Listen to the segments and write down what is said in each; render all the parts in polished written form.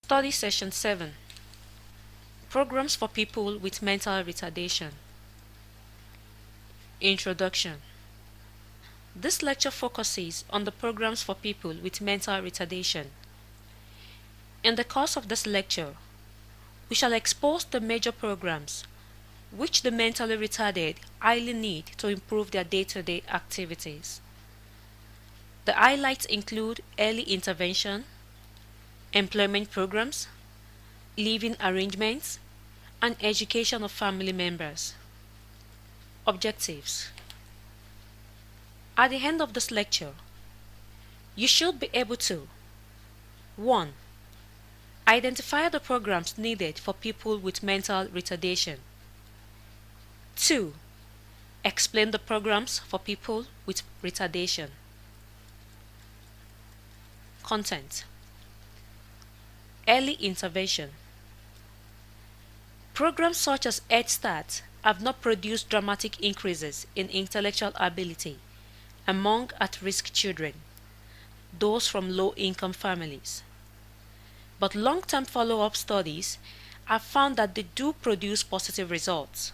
Study Session 7. Programs for people with mental retardation. Introduction. This lecture focuses on the programs for people with mental retardation. In the course of this lecture, we shall expose the major programs which the mentally retarded highly need to improve their day-to-day activities. The highlights include early intervention, employment programs, living arrangements, and education of family members. Objectives. At the end of this lecture, you should be able to 1. Identify the programs needed for people with mental retardation. 2. Explain the programs for people with retardation. Content. Early intervention. Programs such as Head Start have not produced dramatic increases in intellectual ability among at-risk children, those from low-income families. But long-term follow-up studies have found that they do produce positive results.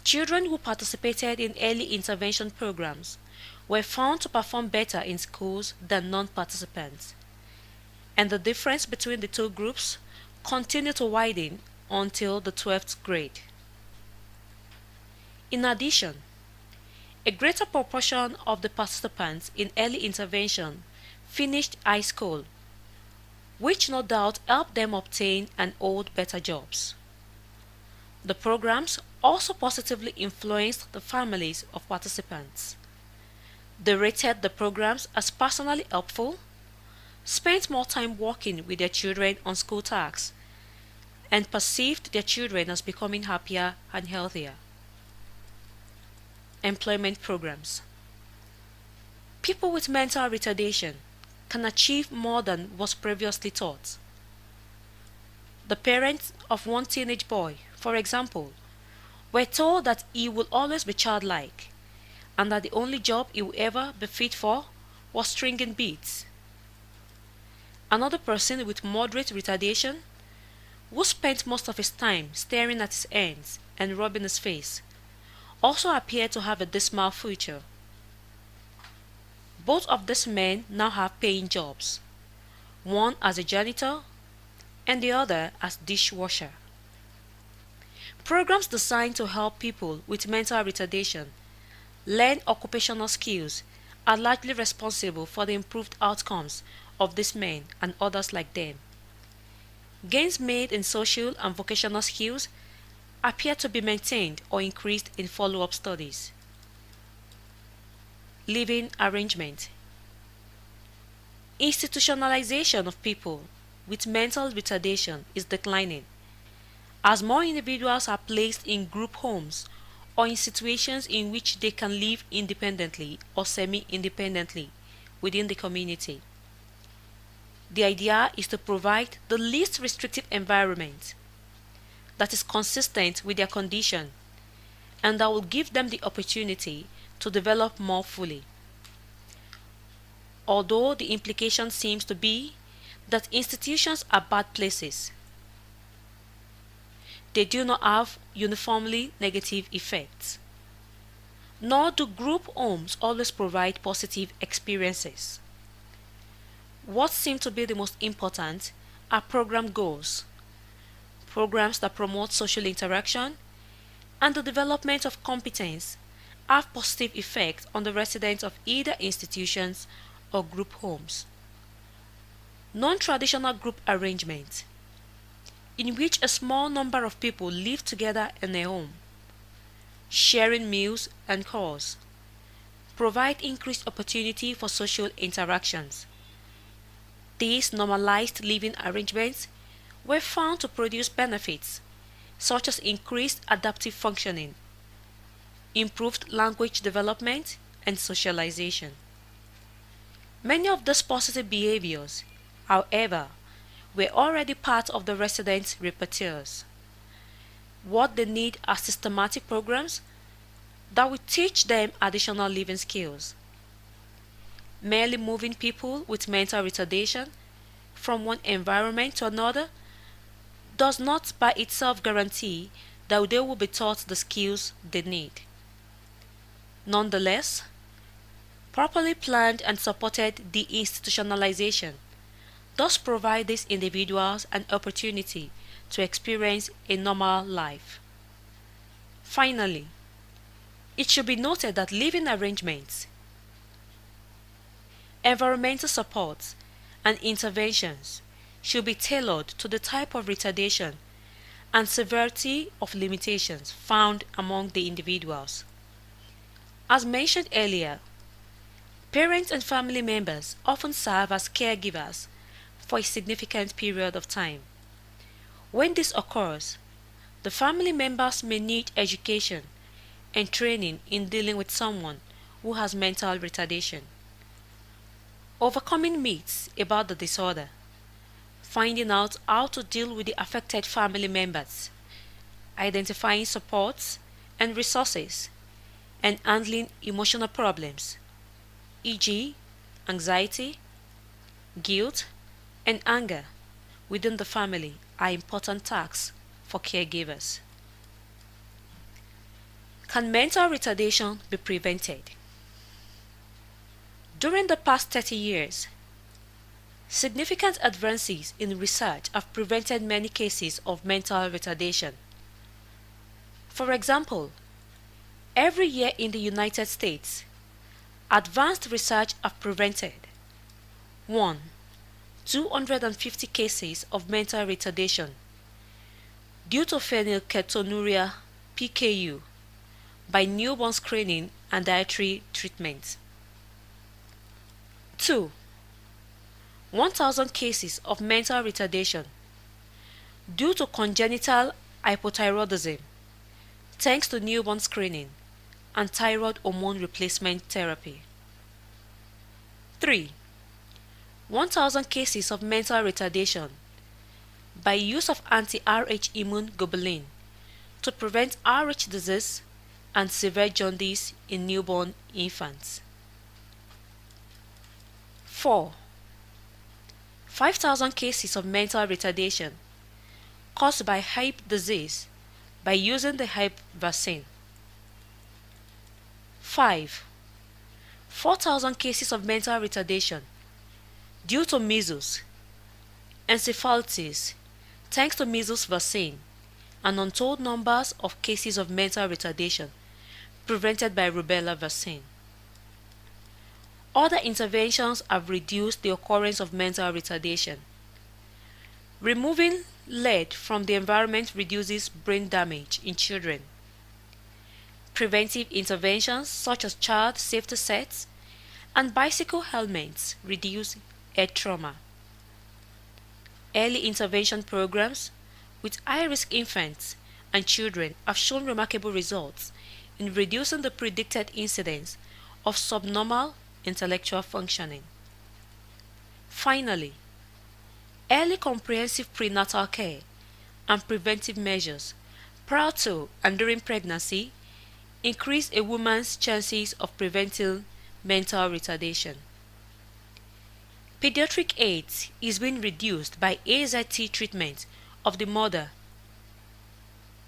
Children who participated in early intervention programs were found to perform better in schools than non-participants, and the difference between the two groups continued to widen until the 12th grade. In addition, a greater proportion of the participants in early intervention finished high school, which no doubt helped them obtain and hold better jobs. The programs also positively influenced the families of participants. They rated the programs as personally helpful, spent more time working with their children on school tasks, and perceived their children as becoming happier and healthier. Employment programs. People with mental retardation can achieve more than was previously taught. The parents of one teenage boy, for example, were told that he will always be childlike and that the only job he would ever be fit for was stringing beads. Another person with moderate retardation, who spent most of his time staring at his hands and rubbing his face, also appeared to have a dismal future. Both of these men now have paying jobs, one as a janitor and the other as dishwasher. Programs designed to help people with mental retardation learn occupational skills are largely responsible for the improved outcomes of these men and others like them. Gains made in social and vocational skills appear to be maintained or increased in follow-up studies. Living arrangement. Institutionalization of people with mental retardation is declining, as more individuals are placed in group homes or in situations in which they can live independently or semi-independently within the community. The idea is to provide the least restrictive environment that is consistent with their condition and that will give them the opportunity to develop more fully. Although the implication seems to be that institutions are bad places, they do not have uniformly negative effects. Nor do group homes always provide positive experiences. What seem to be the most important are program goals, programs that promote social interaction and the development of competence have positive effects on the residents of either institutions or group homes. Non-traditional group arrangements, in which a small number of people live together in a home, sharing meals and chores, provide increased opportunity for social interactions. These normalized living arrangements were found to produce benefits such as increased adaptive functioning, improved language development, and socialization. Many of these positive behaviors, however, were already part of the residents' repertoires. What they need are systematic programs that will teach them additional living skills. Merely moving people with mental retardation from one environment to another does not by itself guarantee that they will be taught the skills they need. Nonetheless, properly planned and supported deinstitutionalization does provide these individuals an opportunity to experience a normal life. Finally, it should be noted that living arrangements, environmental supports, and interventions should be tailored to the type of retardation and severity of limitations found among the individuals. As mentioned earlier, parents and family members often serve as caregivers for a significant period of time. When this occurs, the family members may need education and training in dealing with someone who has mental retardation. Overcoming myths about the disorder, finding out how to deal with the affected family members, identifying supports and resources, and handling emotional problems, e.g., anxiety, guilt, and anger within the family are important tasks for caregivers. Can mental retardation be prevented? During the past 30 years, significant advances in research have prevented many cases of mental retardation. For example, every year in the United States, advanced research have prevented 1. 250 cases of mental retardation due to phenylketonuria (PKU) by newborn screening and dietary treatment. 2. 1,000 cases of mental retardation due to congenital hypothyroidism thanks to newborn screening and thyroid hormone replacement therapy. 3. 1,000 cases of mental retardation by use of anti-Rh immune globulin to prevent Rh disease and severe jaundice in newborn infants. 4. 5,000 cases of mental retardation caused by Hep disease by using the Hep vaccine. 5. 4,000 cases of mental retardation due to measles, encephalitis, thanks to measles vaccine, and untold numbers of cases of mental retardation prevented by rubella vaccine. Other interventions have reduced the occurrence of mental retardation. Removing lead from the environment reduces brain damage in children. Preventive interventions such as child safety sets and bicycle helmets reduce head trauma. Early intervention programs with high-risk infants and children have shown remarkable results in reducing the predicted incidence of subnormal intellectual functioning. Finally, early comprehensive prenatal care and preventive measures prior to and during pregnancy increase a woman's chances of preventing mental retardation. Pediatric AIDS is being reduced by AZT treatment of the mother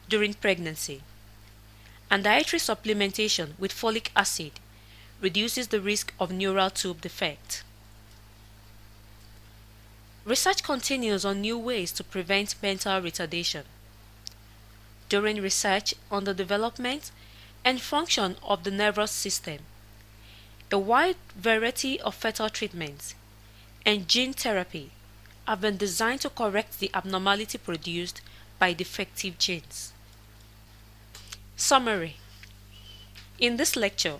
during pregnancy, and dietary supplementation with folic acid reduces the risk of neural tube defect. Research continues on new ways to prevent mental retardation. During research on the development and function of the nervous system, a wide variety of fetal treatments and gene therapy have been designed to correct the abnormality produced by defective genes. Summary. In this lecture,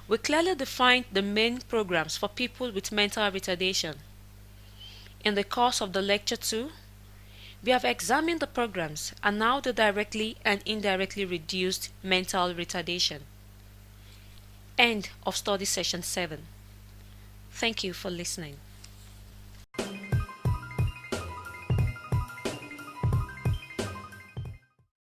we clearly defined the main programs for people with mental retardation. In the course of the lecture 2, we have examined the programs and how they directly and indirectly reduced mental retardation. End of study session 7. Thank you for listening.